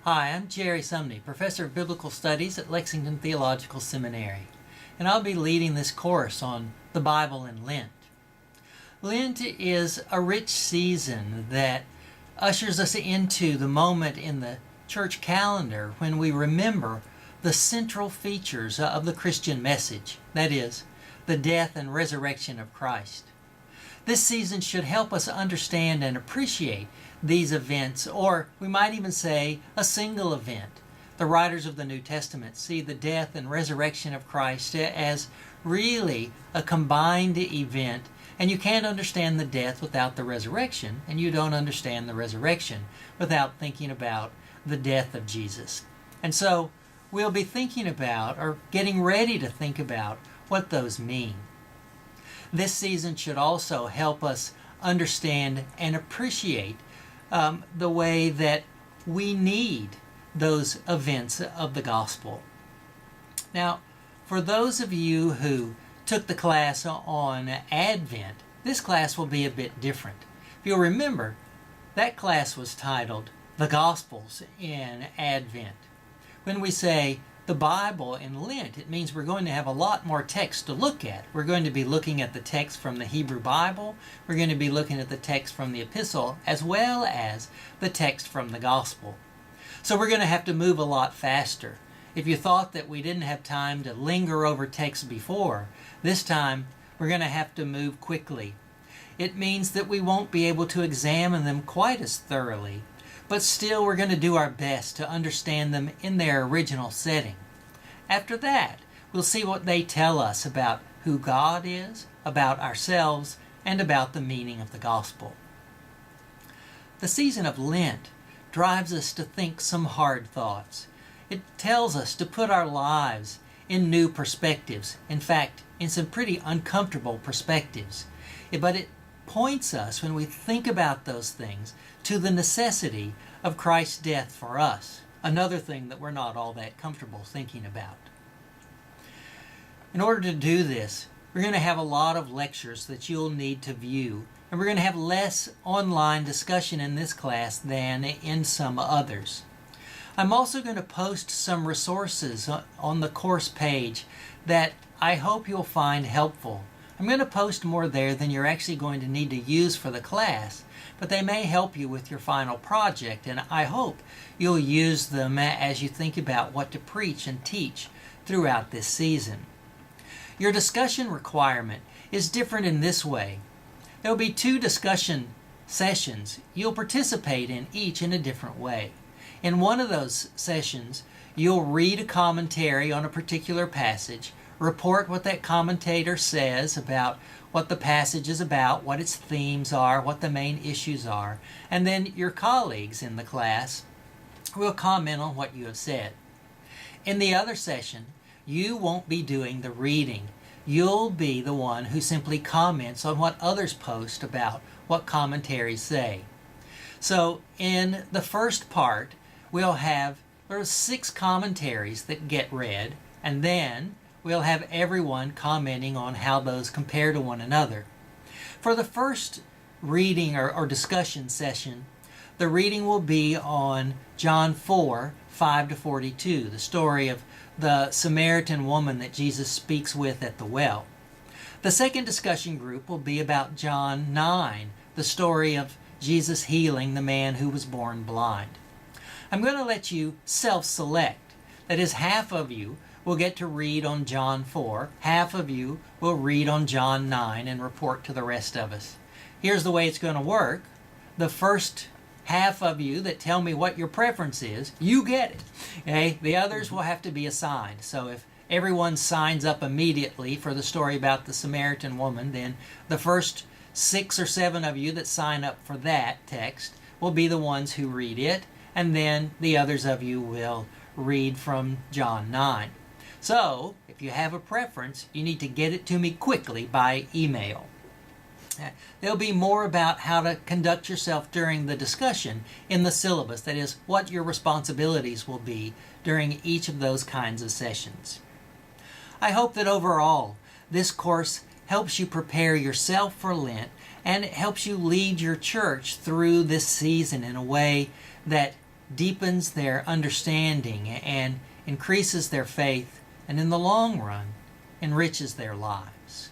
Hi, I'm Jerry Sumney, Professor of Biblical Studies at Lexington Theological Seminary, and I'll be leading this course on the Bible in Lent. Lent is a rich season that ushers us into the moment in the church calendar when we remember the central features of the Christian message, that is, the death and resurrection of Christ. This season should help us understand and appreciate these events, or we might even say a single event. The writers of the New Testament see the death and resurrection of Christ as really a combined event, and you can't understand the death without the resurrection, and you don't understand the resurrection without thinking about the death of Jesus. And so we'll be thinking about, or getting ready to think about, what those mean. This season should also help us understand and appreciate the way that we need those events of the gospel. Now, for those of you who took the class on Advent, this class will be a bit different. If you'll remember, that class was titled The Gospels in Advent. When we say the Bible in Lent, it means we're going to have a lot more text to look at. We're going to be looking at the text from the Hebrew Bible. We're going to be looking at the text from the epistle, as well as the text from the gospel. So we're going to have to move a lot faster. If you thought that we didn't have time to linger over text before, this time we're going to have to move quickly. It means that we won't be able to examine them quite as thoroughly, but still we're going to do our best to understand them in their original setting. After that, we'll see what they tell us about who God is, about ourselves, and about the meaning of the gospel. The season of Lent drives us to think some hard thoughts. It tells us to put our lives in new perspectives, in fact, in some pretty uncomfortable perspectives. But it points us, when we think about those things, to the necessity of Christ's death for us, another thing that we're not all that comfortable thinking about. In order to do this, we're going to have a lot of lectures that you'll need to view, and we're going to have less online discussion in this class than in some others. I'm also going to post some resources on the course page that I hope you'll find helpful. I'm going to post more there than you're actually going to need to use for the class, but they may help you with your final project, and I hope you'll use them as you think about what to preach and teach throughout this season. Your discussion requirement is different in this way. There will be 2 discussion sessions. You'll participate in each in a different way. In one of those sessions, you'll read a commentary on a particular passage, report what that commentator says about what the passage is about, what its themes are, what the main issues are, and then your colleagues in the class will comment on what you have said. In the other session, you won't be doing the reading. You'll be the one who simply comments on what others post about what commentaries say. So in the first part, there are 6 commentaries that get read, and then we'll have everyone commenting on how those compare to one another. For the first reading or discussion session, the reading will be on John 4, 5-42, the story of the Samaritan woman that Jesus speaks with at the well. The second discussion group will be about John 9, the story of Jesus healing the man who was born blind. I'm going to let you self-select. That is, half of you will get to read on John 4, half of you will read on John 9 and report to the rest of us. Here's the way it's going to work. The first half of you that tell me what your preference is, you get it. Okay? The others will have to be assigned. So if everyone signs up immediately for the story about the Samaritan woman, then the first 6 or 7 of you that sign up for that text will be the ones who read it, and then the others of you will read from John 9. So, if you have a preference, you need to get it to me quickly by email. There'll be more about how to conduct yourself during the discussion in the syllabus, that is, what your responsibilities will be during each of those kinds of sessions. I hope that overall, this course helps you prepare yourself for Lent, and it helps you lead your church through this season in a way that deepens their understanding and increases their faith, and in the long run, enriches their lives.